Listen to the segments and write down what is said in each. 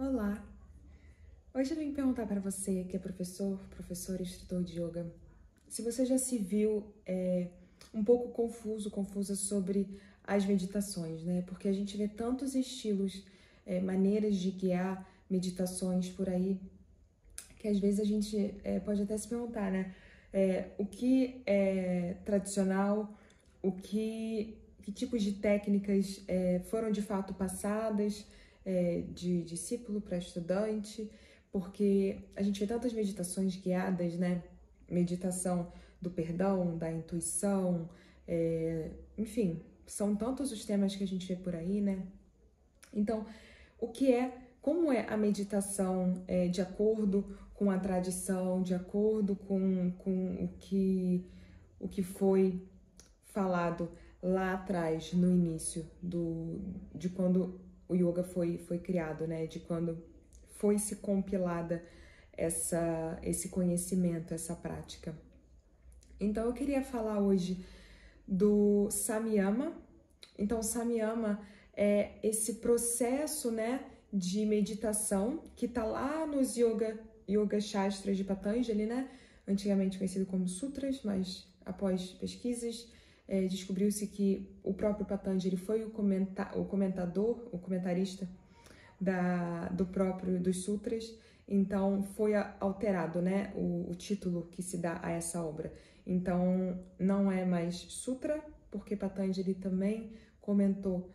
Olá! Hoje eu vim perguntar para você que é professor e instrutor de yoga, se você já se viu um pouco confusa sobre as meditações, né? Porque a gente vê tantos estilos, maneiras de guiar meditações por aí, que às vezes a gente pode até se perguntar, né? O que é tradicional, que tipos de técnicas foram de fato passadas de discípulo para estudante, porque a gente vê tantas meditações guiadas, né? Meditação do perdão, da intuição, enfim, são tantos os temas que a gente vê por aí, né? Então, como é a meditação de acordo com a tradição, de acordo com o que foi falado lá atrás, no início de quando o yoga foi criado, né? De quando foi se compilada esse conhecimento, essa prática. Então, eu queria falar hoje do Samyama. Então, Samyama é esse processo, né, de meditação que está lá nos Yoga Shastras de Patanjali, né, antigamente conhecido como Sutras, mas após pesquisas descobriu-se que o próprio Patanjali foi o comentarista dos Sutras, então foi alterado, né, o título que se dá a essa obra. Então, não é mais Sutra, porque Patanjali também comentou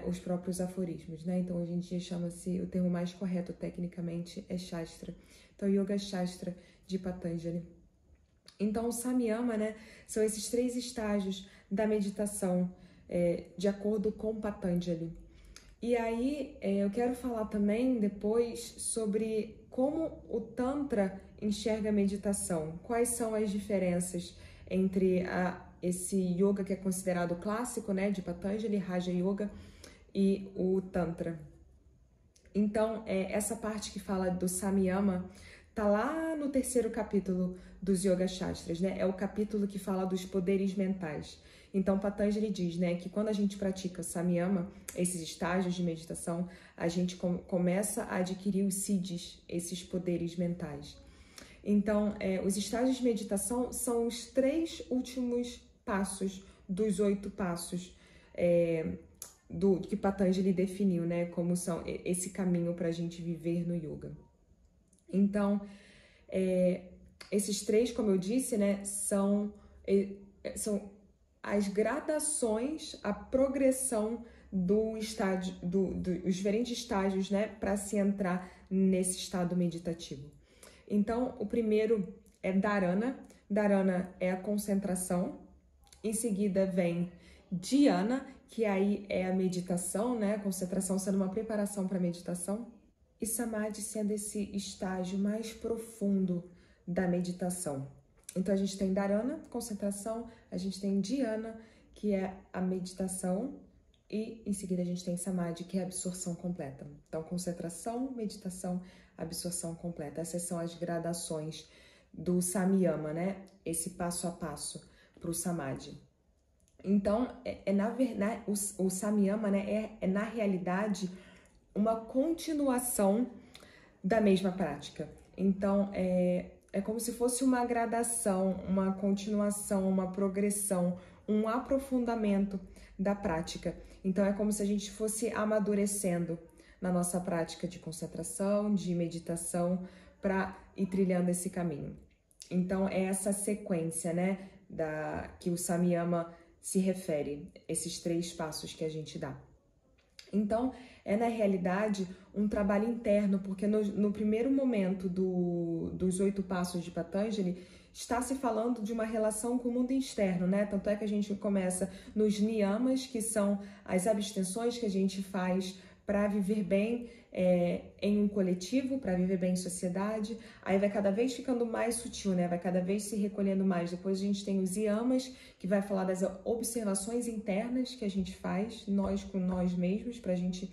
os próprios aforismos, né? Então, hoje em dia chama-se, o termo mais correto tecnicamente é Shastra. Então, Yoga Shastra de Patanjali. Então, o Samyama, né, são esses 3 estágios da meditação, de acordo com Patanjali. E aí, eu quero falar também depois sobre como o Tantra enxerga a meditação, quais são as diferenças entre esse yoga que é considerado clássico, né, de Patanjali, Raja Yoga, e o Tantra. Então, essa parte que fala do Samyama tá lá no 3º capítulo dos Yoga Shastras, né? É o capítulo que fala dos poderes mentais. Então, Patanjali diz, né, que quando a gente pratica Samyama, esses estágios de meditação, a gente começa a adquirir os siddhis, esses poderes mentais. Então, os estágios de meditação são os 3 últimos passos dos 8 passos que Patanjali definiu, né, como são esse caminho para a gente viver no yoga. Então, esses 3, como eu disse, né, são as gradações, a progressão dos diferentes estágios, né, para se entrar nesse estado meditativo. Então, o primeiro é Dharana. Dharana é a concentração. Em seguida vem Dhyana, que aí é a meditação, né, a concentração sendo uma preparação para a meditação. E Samadhi sendo esse estágio mais profundo da meditação. Então, a gente tem Dharana, concentração, a gente tem Dhyana, que é a meditação, e em seguida a gente tem Samadhi, que é a absorção completa. Então, concentração, meditação, absorção completa. Essas são as gradações do Samyama, né? Esse passo a passo para o Samadhi. Então, na verdade, o Samyama, né, na realidade uma continuação da mesma prática. Então, é como se fosse uma gradação, uma continuação, uma progressão, um aprofundamento da prática. Então, é como se a gente fosse amadurecendo na nossa prática de concentração, de meditação, para ir trilhando esse caminho. Então, é essa sequência, né, que o Samyama se refere, esses 3 passos que a gente dá. Então, na realidade um trabalho interno, porque no primeiro momento dos 8 passos de Patanjali, está se falando de uma relação com o mundo externo, né? Tanto é que a gente começa nos niyamas, que são as abstenções que a gente faz para viver bem em um coletivo, para viver bem em sociedade. Aí vai cada vez ficando mais sutil, né? Vai cada vez se recolhendo mais. Depois a gente tem os yamas, que vai falar das observações internas que a gente faz, nós com nós mesmos, para a gente,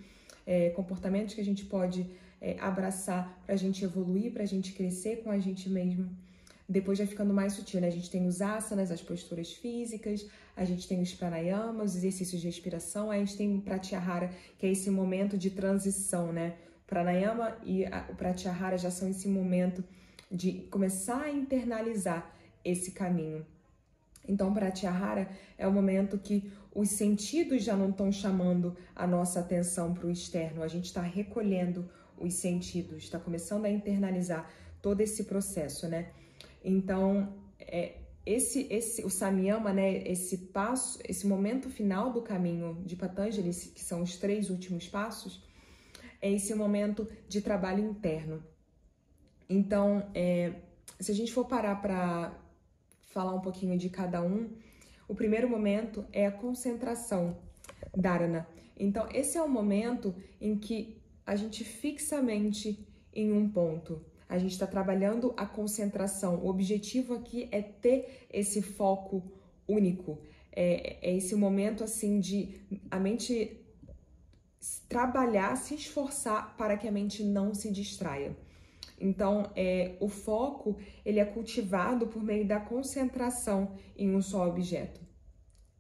comportamentos que a gente pode abraçar para a gente evoluir, para a gente crescer com a gente mesmo. Depois vai ficando mais sutil, né? A gente tem os asanas, as posturas físicas, a gente tem os pranayamas, os exercícios de respiração, aí a gente tem o pratyahara, que é esse momento de transição, né? Pranayama e o Pratyahara já são esse momento de começar a internalizar esse caminho. Então, Pratyahara é o momento que os sentidos já não estão chamando a nossa atenção para o externo, a gente está recolhendo os sentidos, está começando a internalizar todo esse processo, né? Então, o Samyama, né, esse momento final do caminho de Patanjali, que são os 3 últimos passos, é esse momento de trabalho interno. Então, se a gente for parar para falar um pouquinho de cada um, o primeiro momento é a concentração, dharana. Então, esse é o momento em que a gente fixa a mente em um ponto. A gente está trabalhando a concentração. O objetivo aqui é ter esse foco único. É esse momento, assim, de a mente trabalhar, se esforçar para que a mente não se distraia. Então, o foco, ele é cultivado por meio da concentração em um só objeto.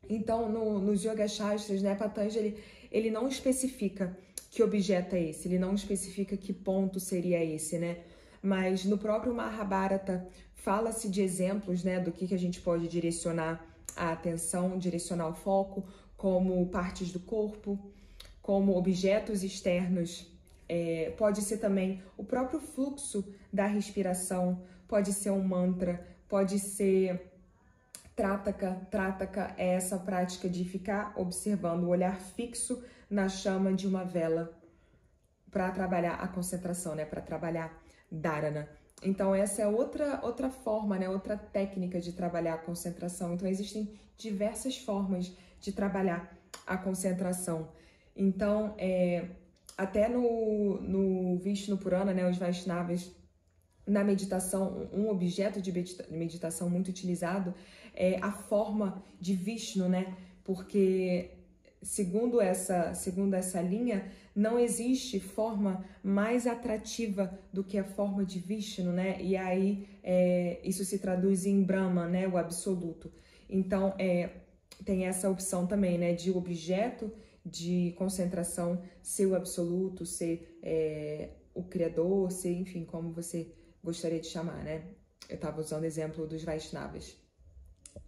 Então, nos Yoga Shastras, né, Patanjali, ele não especifica que objeto é esse, ele não especifica que ponto seria esse, né? Mas no próprio Mahabharata fala-se de exemplos, né, do que a gente pode direcionar a atenção, direcionar o foco, como partes do corpo, como objetos externos. Pode ser também o próprio fluxo da respiração, pode ser um mantra, pode ser Trataka. Trataka é essa prática de ficar observando, o olhar fixo na chama de uma vela para trabalhar a concentração, né? Para trabalhar dharana. Então, essa é outra forma, né? Outra técnica de trabalhar a concentração. Então, existem diversas formas de trabalhar a concentração. Então, até no Vishnu Purana, né? Os Vaishnavas, na meditação, um objeto de meditação muito utilizado é a forma de Vishnu, né? Porque, segundo essa linha, não existe forma mais atrativa do que a forma de Vishnu, né? E aí, isso se traduz em Brahma, né? O absoluto. Então, tem essa opção também, né? De objeto de concentração ser o absoluto, ser o Criador, ser, enfim, como você gostaria de chamar, né? Eu estava usando o exemplo dos Vaishnavas.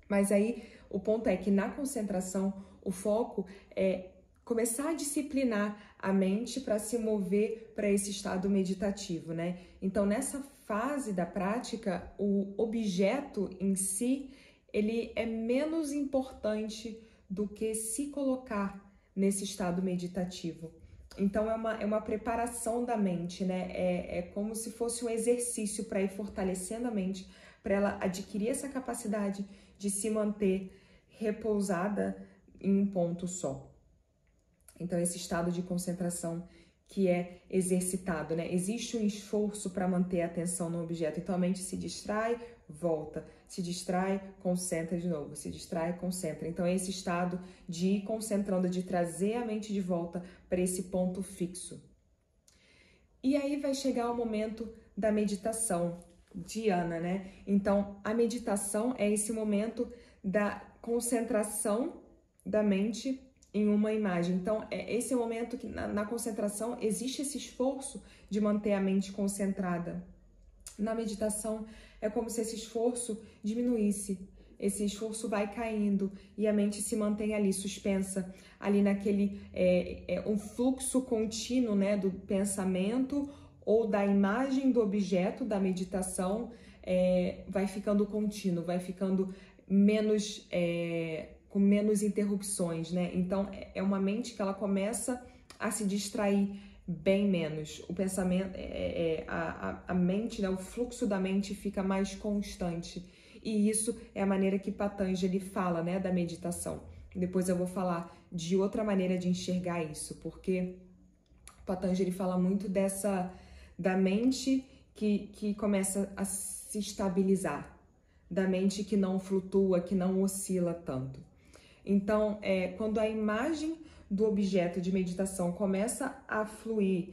Mas aí, o ponto é que na concentração, o foco é começar a disciplinar a mente para se mover para esse estado meditativo, né? Então, nessa fase da prática, o objeto em si, ele é menos importante do que se colocar nesse estado meditativo. Então, é uma preparação da mente, né? É como se fosse um exercício para ir fortalecendo a mente, para ela adquirir essa capacidade de se manter repousada em um ponto só. Então, esse estado de concentração que é exercitado, né? Existe um esforço para manter a atenção no objeto. Então, a mente se distrai, volta. Se distrai, concentra de novo. Se distrai, concentra. Então, é esse estado de ir concentrando, de trazer a mente de volta para esse ponto fixo. E aí vai chegar o momento da meditação, dhyana, né? Então, a meditação é esse momento da concentração da mente em uma imagem. Então, esse é o momento que na concentração existe esse esforço de manter a mente concentrada. Na meditação, é como se esse esforço diminuísse. Esse esforço vai caindo e a mente se mantém ali suspensa, ali naquele um fluxo contínuo, né, do pensamento ou da imagem do objeto da meditação, vai ficando contínuo, vai ficando menos com menos interrupções, né? Então, é uma mente que ela começa a se distrair bem menos. O pensamento, a mente, né? O fluxo da mente fica mais constante. E isso é a maneira que Patanjali fala, né? Da meditação. Depois eu vou falar de outra maneira de enxergar isso, porque Patanjali fala muito da mente que começa a se estabilizar, da mente que não flutua, que não oscila tanto. Então, quando a imagem do objeto de meditação começa a fluir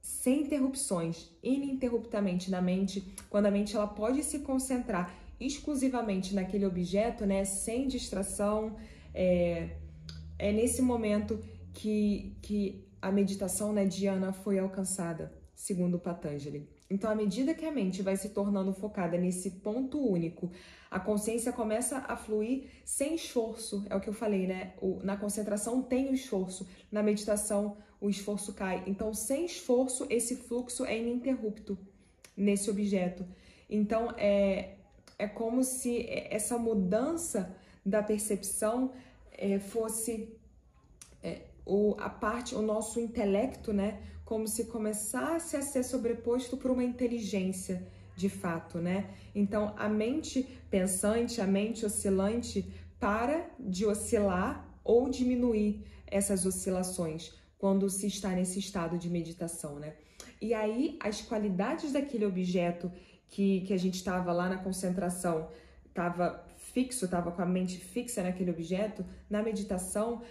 sem interrupções, ininterruptamente na mente, quando a mente ela pode se concentrar exclusivamente naquele objeto, né, sem distração, é nesse momento que a meditação, né, dhyana foi alcançada, segundo Patanjali. Então, à medida que a mente vai se tornando focada nesse ponto único, a consciência começa a fluir sem esforço. É o que eu falei, né? Na concentração tem o esforço, na meditação o esforço cai. Então, sem esforço, esse fluxo é ininterrupto nesse objeto. Então, é como se essa mudança da percepção fosse o nosso intelecto, né? Como se começasse a ser sobreposto por uma inteligência, de fato, né? Então, a mente pensante, a mente oscilante, para de oscilar ou diminuir essas oscilações quando se está nesse estado de meditação, né? E aí, as qualidades daquele objeto que a gente estava lá na concentração, estava fixo, estava com a mente fixa naquele objeto, na meditação,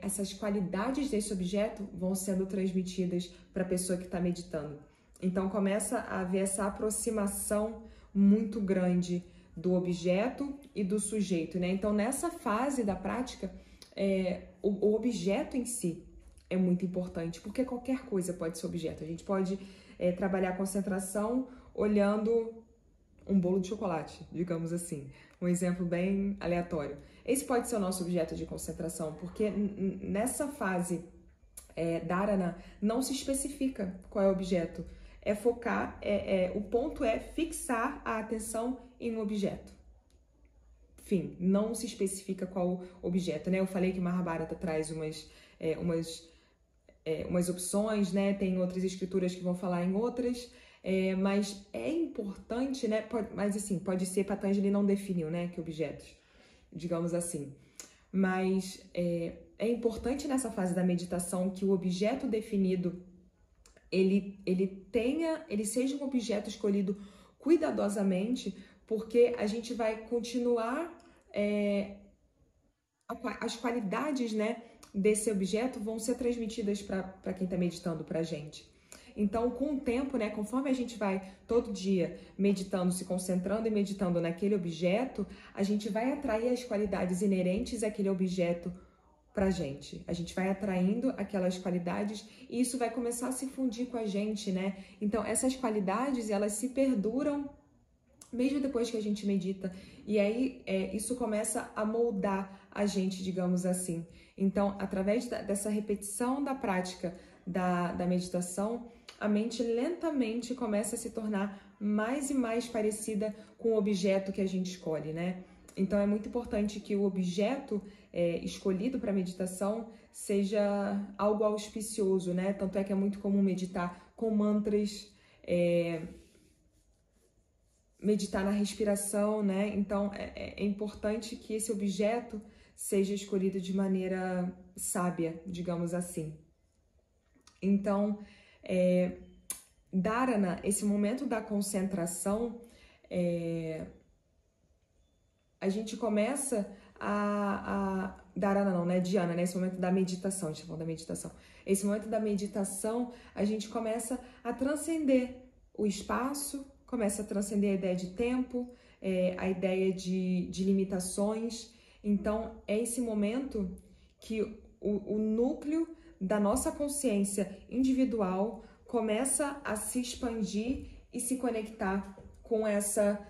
essas qualidades desse objeto vão sendo transmitidas para a pessoa que está meditando. Então, começa a haver essa aproximação muito grande do objeto e do sujeito, né? Então, nessa fase da prática, o objeto em si é muito importante, porque qualquer coisa pode ser objeto. A gente pode trabalhar a concentração olhando um bolo de chocolate, digamos assim. Um exemplo bem aleatório. Esse pode ser o nosso objeto de concentração, porque nessa fase dharana não se especifica qual é o objeto. É focar, o ponto é fixar a atenção em um objeto. Enfim, não se especifica qual objeto, né? Eu falei que Mahabharata traz umas opções, né? Tem outras escrituras que vão falar em outras. Mas é importante, né? Mas assim, pode ser, Patanjali não definiu, né? Que objetos, digamos assim. Mas é importante nessa fase da meditação que o objeto definido ele seja um objeto escolhido cuidadosamente, porque a gente vai continuar as qualidades, né, desse objeto vão ser transmitidas para quem está meditando, para a gente. Então, com o tempo, né, conforme a gente vai todo dia meditando, se concentrando e meditando naquele objeto, a gente vai atrair as qualidades inerentes àquele objeto pra gente. A gente vai atraindo aquelas qualidades e isso vai começar a se fundir com a gente, né? Então, essas qualidades, elas se perduram mesmo depois que a gente medita. E aí, isso começa a moldar a gente, digamos assim. Então, através dessa repetição da prática da meditação, a mente lentamente começa a se tornar mais e mais parecida com o objeto que a gente escolhe, né? Então, é muito importante que o objeto escolhido para meditação seja algo auspicioso, né? Tanto é que é muito comum meditar com mantras, meditar na respiração, né? Então, é importante que esse objeto seja escolhido de maneira sábia, digamos assim. Então, dharana, esse momento da concentração, a gente começa dharana não, né? Dhyana, né? Esse momento da meditação, a gente tá falando da meditação. Esse momento da meditação, a gente começa a transcender o espaço, começa a transcender a ideia de tempo, a ideia de limitações. Então, é esse momento que o núcleo da nossa consciência individual começa a se expandir e se conectar com essa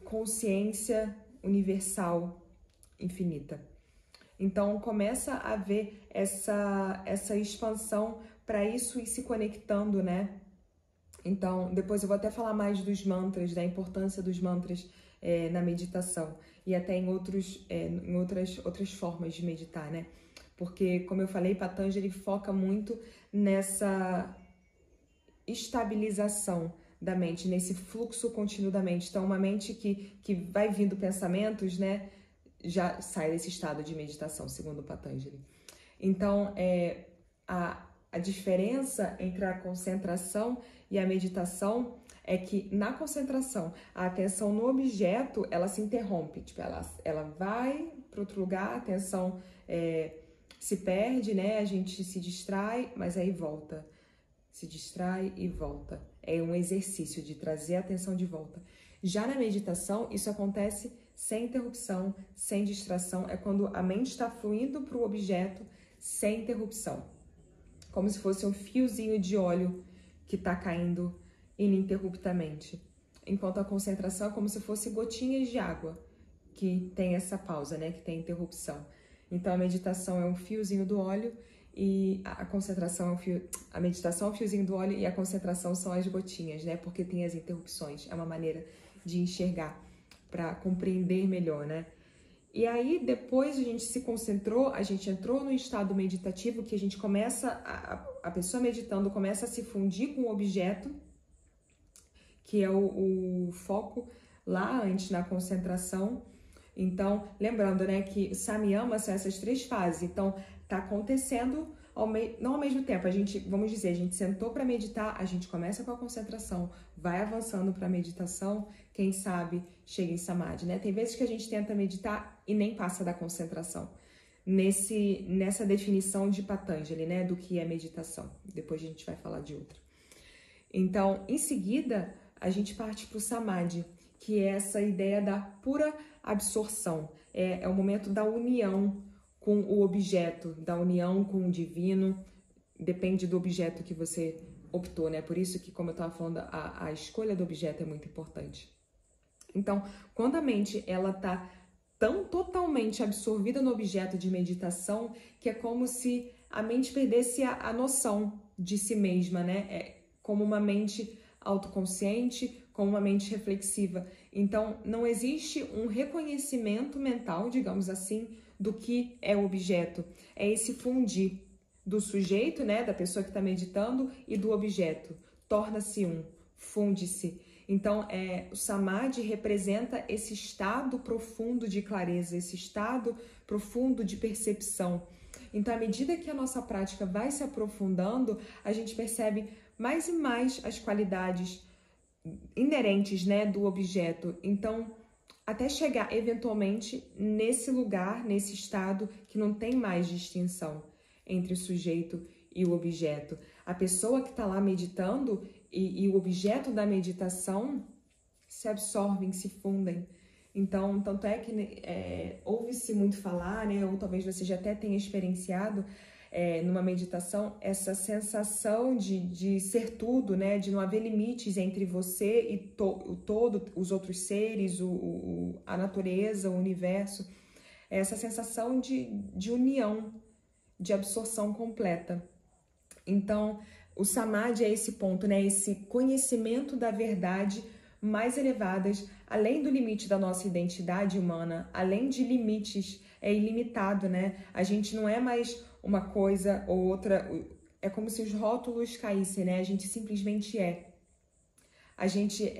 consciência universal infinita. Então, começa a haver essa expansão para isso ir se conectando, né? Então, depois eu vou até falar mais dos mantras, da importância dos mantras na meditação e até em outras formas de meditar, né? Porque, como eu falei, Patanjali foca muito nessa estabilização da mente, nesse fluxo contínuo da mente. Então, uma mente que vai vindo pensamentos, né, já sai desse estado de meditação, segundo Patanjali. Então, a diferença entre a concentração e a meditação é que na concentração, a atenção no objeto, ela se interrompe, tipo, ela vai para outro lugar, a atenção se perde, né, a gente se distrai, mas aí volta. Se distrai e volta. É um exercício de trazer a atenção de volta. Já na meditação, isso acontece sem interrupção, sem distração. É quando a mente está fluindo para o objeto sem interrupção. como se fosse um fiozinho de óleo que está caindo ininterruptamente. Enquanto a concentração é como se fosse gotinhas de água, que tem essa pausa, né? Que tem interrupção. Então a meditação é um fiozinho do óleo e a concentração é a meditação é um fiozinho do óleo e a concentração são as gotinhas, né? Porque tem as interrupções. É uma maneira de enxergar para compreender melhor, né? E aí, depois a gente se concentrou, a gente entrou no estado meditativo, que a gente começa, a pessoa meditando começa a se fundir com o objeto, que é o foco lá antes na concentração. Então, lembrando, né, que Samyama são essas 3 fases. Então, tá acontecendo não ao mesmo tempo. A gente, vamos dizer, a gente sentou para meditar, a gente começa com a concentração, vai avançando para a meditação, quem sabe chega em Samadhi, né? Tem vezes que a gente tenta meditar e nem passa da concentração. Nessa definição de Patanjali, né, do que é meditação. Depois a gente vai falar de outra. Então, em seguida, a gente parte para o Samadhi, que é essa ideia da pura absorção. É o momento da união com o objeto, da união com o divino. Depende do objeto que você optou, né? Por isso que, como eu estava falando, a escolha do objeto é muito importante. Então, quando a mente ela está tão totalmente absorvida no objeto de meditação, que é como se a mente perdesse a noção de si mesma, né? É como uma mente autoconsciente, como uma mente reflexiva. Então, não existe um reconhecimento mental, digamos assim, do que é o objeto. É esse fundir do sujeito, né, da pessoa que está meditando, e do objeto. Torna-se um, funde-se. Então, o Samadhi representa esse estado profundo de clareza, esse estado profundo de percepção. Então, à medida que a nossa prática vai se aprofundando, a gente percebe mais e mais as qualidades inerentes, né, do objeto. Então, até chegar eventualmente nesse lugar, nesse estado que não tem mais distinção entre o sujeito e o objeto. A pessoa que está lá meditando e o objeto da meditação se absorvem, se fundem. Então, tanto é que ouve-se muito falar, né, ou talvez você já até tenha experienciado numa meditação, essa sensação de ser tudo, né, de não haver limites entre você e todo, os outros seres, a natureza, o universo. Essa sensação de união, de absorção completa. Então, o Samadhi é esse ponto, né, esse conhecimento da verdade mais elevadas, além do limite da nossa identidade humana, além de limites, é ilimitado, né? A gente não é mais uma coisa ou outra, é como se os rótulos caíssem, né? A gente simplesmente é. A gente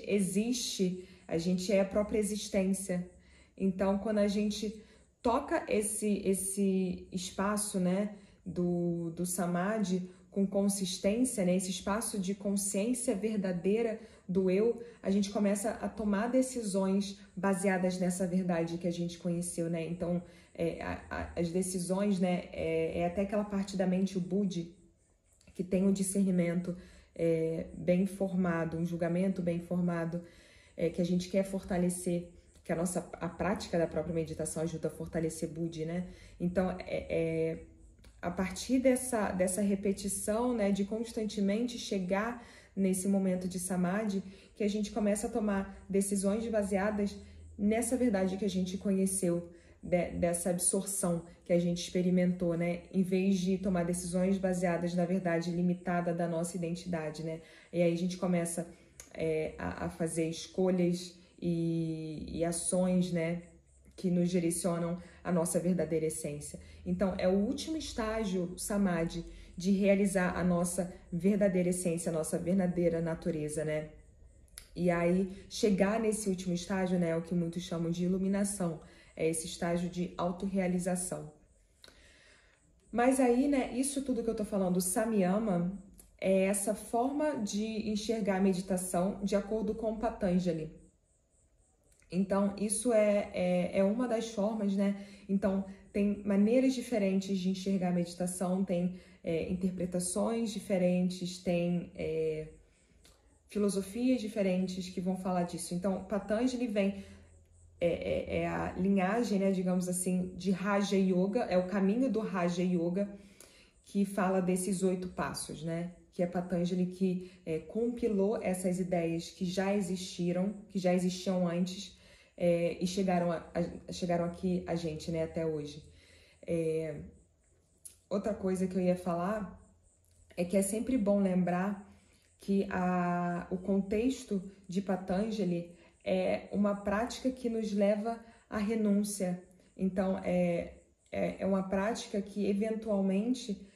existe, a gente é a própria existência. Então, quando a gente toca esse espaço, né, do Samadhi com consistência, né, esse espaço de consciência verdadeira do eu, a gente começa a tomar decisões baseadas nessa verdade que a gente conheceu, né? Então, as decisões, né, é até aquela parte da mente, o Buddhi, que tem um discernimento bem formado, um julgamento bem formado, que a gente quer fortalecer, que a prática da própria meditação ajuda a fortalecer Buddhi, né? Então, a partir dessa repetição, né, de constantemente chegar nesse momento de Samadhi, que a gente começa a tomar decisões baseadas nessa verdade que a gente conheceu, dessa absorção que a gente experimentou, né? Em vez de tomar decisões baseadas na verdade limitada da nossa identidade, né? E aí a gente começa a fazer escolhas e ações, né, que nos direcionam à nossa verdadeira essência. Então, é o último estágio, Samadhi, de realizar a nossa verdadeira essência, a nossa verdadeira natureza, né? E aí, chegar nesse último estágio, né, é o que muitos chamam de iluminação, é esse estágio de autorrealização. Mas aí, né, isso tudo que eu tô falando, o Samyama, é essa forma de enxergar a meditação de acordo com Patanjali. Então, isso é uma das formas, né? Então, tem maneiras diferentes de enxergar a meditação, tem interpretações diferentes, tem filosofias diferentes que vão falar disso. Então, Patanjali vem, a linhagem, né, digamos assim, de Raja Yoga, é o caminho do Raja Yoga, que fala desses 8 passos, né? Que é Patanjali que compilou essas ideias que já existiam antes e chegaram aqui a gente, né? Até hoje. Outra coisa que eu ia falar é que é sempre bom lembrar que o contexto de Patanjali é uma prática que nos leva à renúncia. Então, é uma prática que eventualmente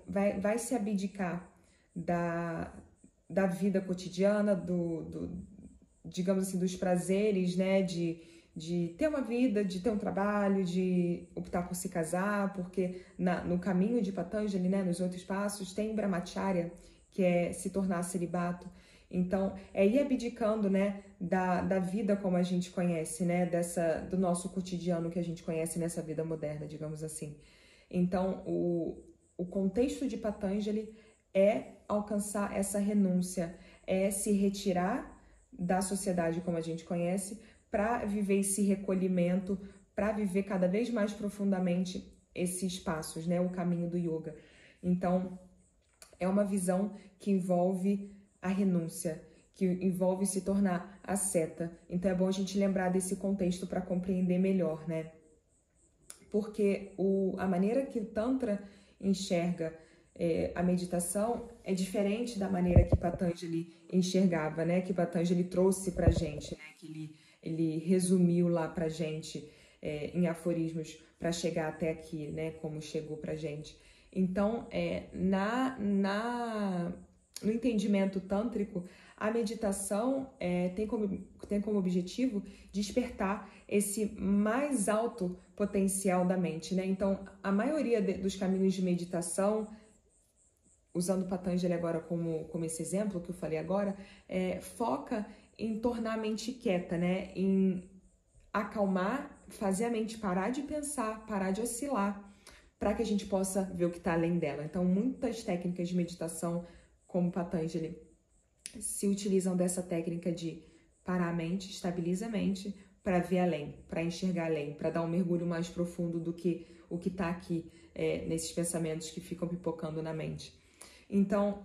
vai se abdicar da vida cotidiana, digamos assim, dos prazeres, né, de ter uma vida, de ter um trabalho, de optar por se casar, porque no caminho de Patanjali, né, nos 8 passos, tem Brahmacharya, que é se tornar celibato. Então, é ir abdicando, né, da vida como a gente conhece, né, do nosso cotidiano que a gente conhece nessa vida moderna, digamos assim. Então, o contexto de Patanjali é alcançar essa renúncia, é se retirar da sociedade como a gente conhece, para viver esse recolhimento, para viver cada vez mais profundamente esses passos, né, o caminho do yoga. Então, é uma visão que envolve a renúncia, que envolve se tornar asceta. Então, é bom a gente lembrar desse contexto para compreender melhor, né? Porque a maneira que o Tantra enxerga a meditação é diferente da maneira que Patanjali enxergava, né? Que Patanjali trouxe para a gente, né? Que ele resumiu lá para a gente em aforismos para chegar até aqui, né? Como chegou para a gente. Então, no entendimento tântrico, a meditação tem como objetivo despertar esse mais alto potencial da mente, né? Então, a maioria dos caminhos de meditação, usando Patanjali agora como esse exemplo que eu falei agora, foca em tornar a mente quieta, né? Em acalmar, fazer a mente parar de pensar, parar de oscilar, para que a gente possa ver o que está além dela. Então, muitas técnicas de meditação, como Patanjali, se utilizam dessa técnica de parar a mente, estabiliza a mente, para ver além, para enxergar além, para dar um mergulho mais profundo do que o que está aqui nesses pensamentos que ficam pipocando na mente. Então,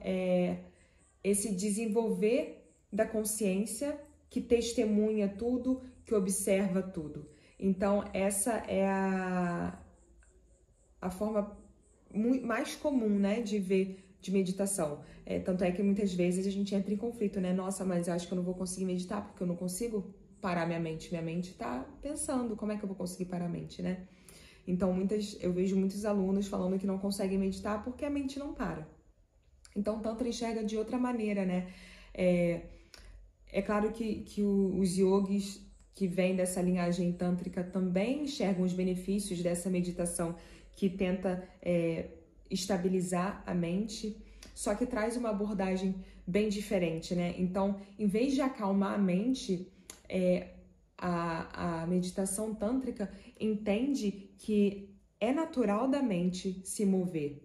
esse desenvolver da consciência que testemunha tudo, que observa tudo. Então, essa é a forma mais comum, né, de ver de meditação. Tanto é que muitas vezes a gente entra em conflito, né? Nossa, mas eu acho que eu não vou conseguir meditar porque eu não consigo parar minha mente. Minha mente tá pensando, como é que eu vou conseguir parar a mente, né? Então, eu vejo muitos alunos falando que não conseguem meditar porque a mente não para. Então, o Tantra enxerga de outra maneira, né? É claro que os yogis que vêm dessa linhagem tântrica também enxergam os benefícios dessa meditação que tenta estabilizar a mente, só que traz uma abordagem bem diferente, né? Então, em vez de acalmar a mente, a meditação tântrica entende que é natural da mente se mover.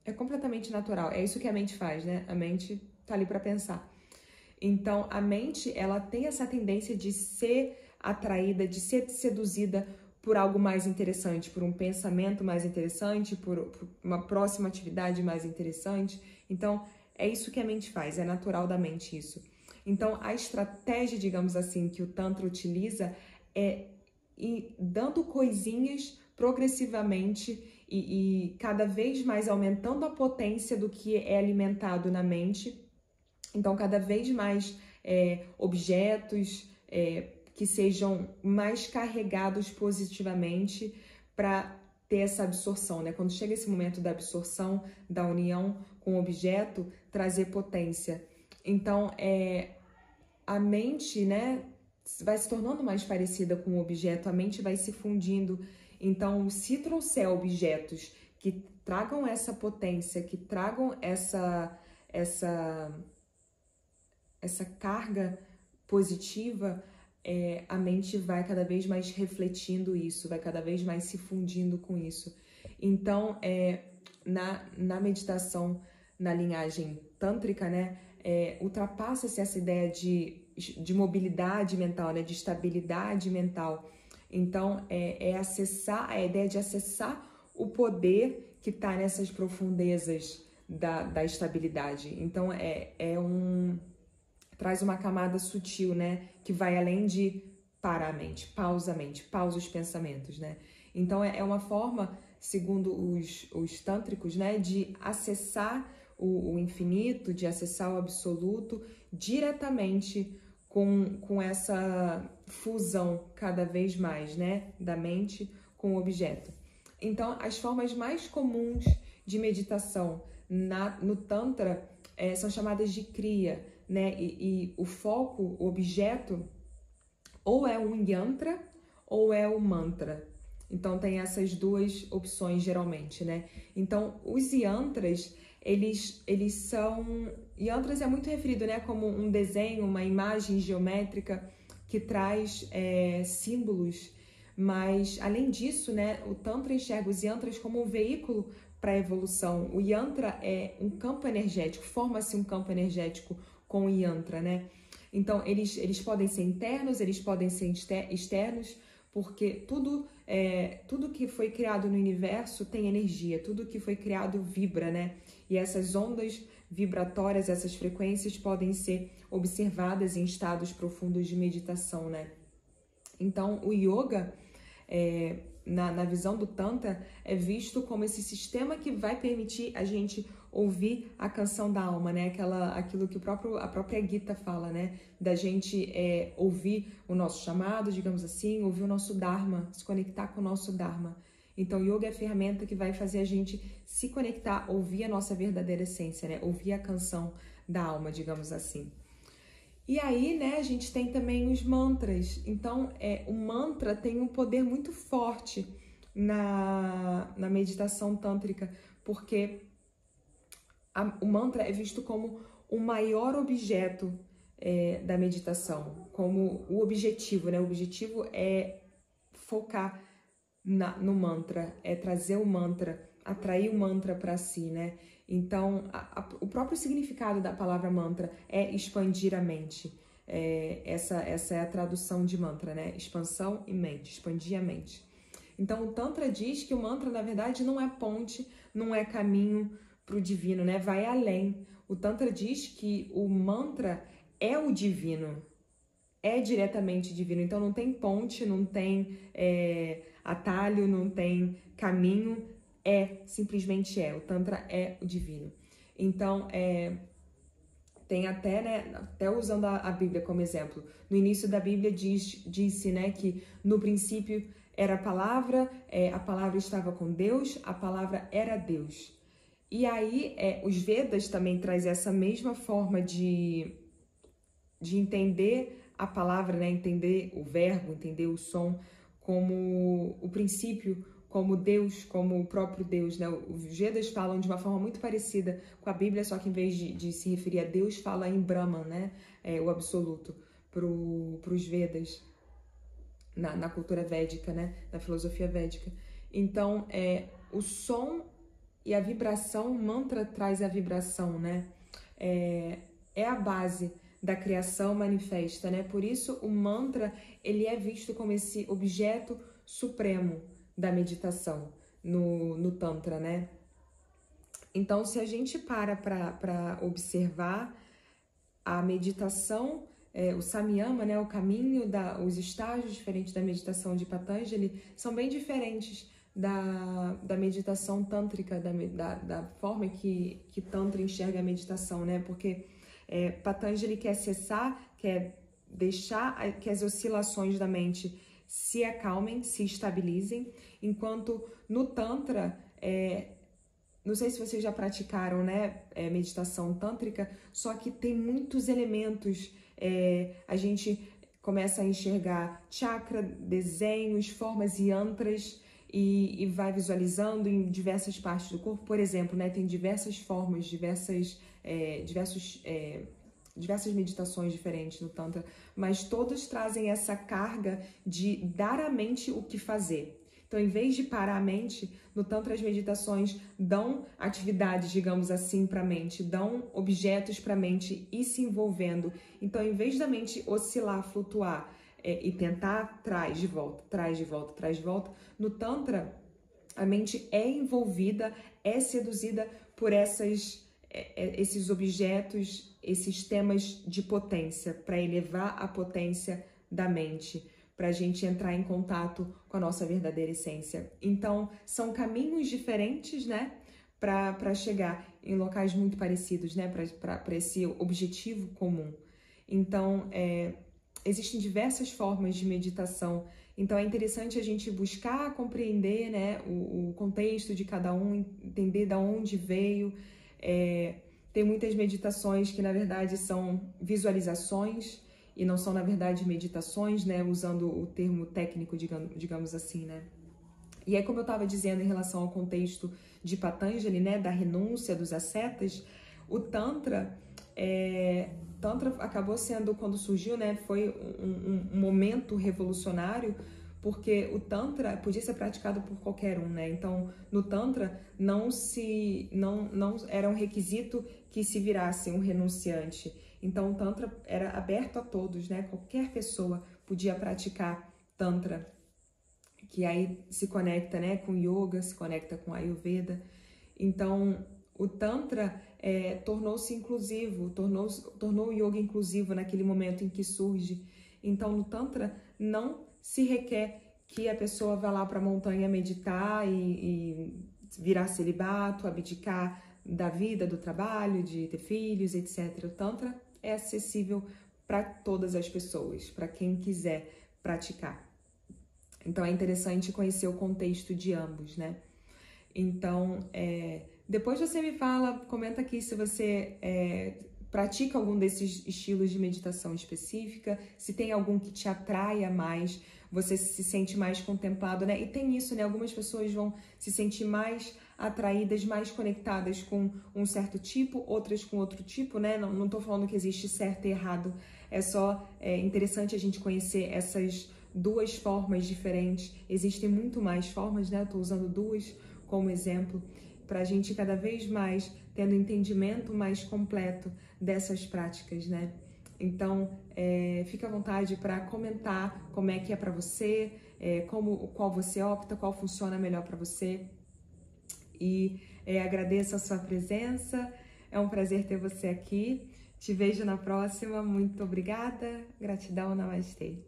É completamente natural. É isso que a mente faz, né? A mente tá ali para pensar. Então, a mente, ela tem essa tendência de ser atraída, de ser seduzida por algo mais interessante, por um pensamento mais interessante, por uma próxima atividade mais interessante. Então, é isso que a mente faz, é natural da mente isso. Então, a estratégia, digamos assim, que o Tantra utiliza é ir dando coisinhas progressivamente e cada vez mais aumentando a potência do que é alimentado na mente. Então, cada vez mais objetos que sejam mais carregados positivamente para ter essa absorção, né? Quando chega esse momento da absorção, da união com o objeto, trazer potência. Então, a mente, né, vai se tornando mais parecida com o objeto, a mente vai se fundindo. Então, se trouxer objetos que tragam essa potência, que tragam essa carga positiva, a mente vai cada vez mais refletindo isso, vai cada vez mais se fundindo com isso. Então, na meditação, na linhagem tântrica, né, ultrapassa-se essa ideia de mobilidade mental, né, de estabilidade mental. Então, acessar a ideia de acessar o poder que está nessas profundezas da estabilidade. Então, traz uma camada sutil, né? Que vai além de parar a mente, pausa os pensamentos, né? Então, é uma forma, segundo os tântricos, né? De acessar o infinito, de acessar o absoluto diretamente com essa fusão cada vez mais, né? Da mente com o objeto. Então, as formas mais comuns de meditação no Tantra são chamadas de Kriya, né? E o foco, o objeto, ou é um yantra ou é o mantra. Então, tem essas duas opções, geralmente, né? Então, os yantras, eles são... Yantras é muito referido, né? Como um desenho, uma imagem geométrica que traz símbolos. Mas, além disso, né? O Tantra enxerga os yantras como um veículo para a evolução. O yantra é um campo energético, forma-se um campo energético com o yantra, né? Então, eles podem ser internos, eles podem ser externos, porque tudo que foi criado no universo tem energia, tudo que foi criado vibra, né? E essas ondas vibratórias, essas frequências podem ser observadas em estados profundos de meditação, né? Então, o yoga, na visão do Tantra, é visto como esse sistema que vai permitir a gente ouvir a canção da alma, né? Aquilo que a própria Gita fala, né? Da gente ouvir o nosso chamado, digamos assim, ouvir o nosso Dharma, se conectar com o nosso Dharma. Então, yoga é a ferramenta que vai fazer a gente se conectar, ouvir a nossa verdadeira essência, né? Ouvir a canção da alma, digamos assim. E aí, né, a gente tem também os mantras. Então, o mantra tem um poder muito forte na meditação tântrica, porque o mantra é visto como o maior objeto da meditação, como o objetivo, né? O objetivo é focar no mantra, é trazer o mantra, atrair o mantra para si, né? Então, o próprio significado da palavra mantra é expandir a mente. Essa é a tradução de mantra, né? Expansão e mente, expandir a mente. Então, o Tantra diz que o mantra, na verdade, não é ponte, não é caminho para o divino, né? Vai além. O Tantra diz que o mantra é o divino, é diretamente divino. Então, não tem ponte, não tem atalho, não tem caminho, simplesmente é. O Tantra é o divino. Então, tem até, né, até usando a Bíblia como exemplo. No início da Bíblia disse, né, que no princípio era a palavra estava com Deus, a palavra era Deus. E aí, os Vedas também trazem essa mesma forma de entender a palavra, né, entender o verbo, entender o som como o princípio, como Deus, como o próprio Deus, né? Os Vedas falam de uma forma muito parecida com a Bíblia, só que em vez de se referir a Deus, fala em Brahman, né? O absoluto, para os Vedas, na cultura védica, né? Na filosofia védica. Então, o som e a vibração, o mantra traz a vibração, né? É a base da criação manifesta, né? Por isso, o mantra, ele é visto como esse objeto supremo da meditação no Tantra, né? Então, se a gente para observar a meditação, o Samyama, né? O caminho, os estágios diferentes da meditação de Patanjali são bem diferentes da meditação tântrica, da forma que Tantra enxerga a meditação, né? Porque Patanjali quer cessar, quer deixar que as oscilações da mente se acalmem, se estabilizem, enquanto no Tantra, não sei se vocês já praticaram, né, meditação tântrica, só que tem muitos elementos, a gente começa a enxergar chakra, desenhos, formas e yantras, e vai visualizando em diversas partes do corpo. Por exemplo, né, tem diversas formas, diversas meditações diferentes no Tantra, mas todos trazem essa carga de dar à mente o que fazer. Então, em vez de parar a mente, no Tantra as meditações dão atividades, digamos assim, para a mente, dão objetos para a mente ir se envolvendo. Então, em vez da mente oscilar, flutuar e tentar traz de volta, no Tantra A mente é envolvida, é seduzida por esses objetos, esses temas de potência, para elevar a potência da mente, para a gente entrar em contato com a nossa verdadeira essência. Então, são caminhos diferentes, né, para chegar em locais muito parecidos, né, para esse objetivo comum. Então, existem diversas formas de meditação. Então, é interessante a gente buscar compreender, né, o contexto de cada um, entender de onde veio. Tem muitas meditações que, na verdade, são visualizações e não são, na verdade, meditações, né, usando o termo técnico, digamos assim, né. E aí, como eu estava dizendo em relação ao contexto de Patanjali, né, da renúncia dos ascetas, o Tantra acabou sendo, quando surgiu, né, foi um momento revolucionário, porque o Tantra podia ser praticado por qualquer um, né? Então, no Tantra, não era um requisito que se virasse um renunciante. Então, o Tantra era aberto a todos, né? Qualquer pessoa podia praticar Tantra, que aí se conecta, né, com Yoga, se conecta com Ayurveda. Então, o Tantra tornou-se inclusivo, tornou o Yoga inclusivo naquele momento em que surge. Então, no Tantra, não se requer que a pessoa vá lá para a montanha meditar e virar celibato, abdicar da vida, do trabalho, de ter filhos, etc. O Tantra é acessível para todas as pessoas, para quem quiser praticar. Então, é interessante conhecer o contexto de ambos, né? Então, depois você me fala, comenta aqui se você pratica algum desses estilos de meditação específica, se tem algum que te atraia mais, você se sente mais contemplado, né? E tem isso, né? Algumas pessoas vão se sentir mais atraídas, mais conectadas com um certo tipo, outras com outro tipo, né? Não tô falando que existe certo e errado, é só interessante a gente conhecer essas duas formas diferentes. Existem muito mais formas, né? Eu tô usando duas como exemplo, para a gente cada vez mais tendo entendimento mais completo dessas práticas, né? Então, fica à vontade para comentar como é que é para você, qual você opta, qual funciona melhor para você. E agradeço a sua presença, é um prazer ter você aqui. Te vejo na próxima, muito obrigada, gratidão, namastê.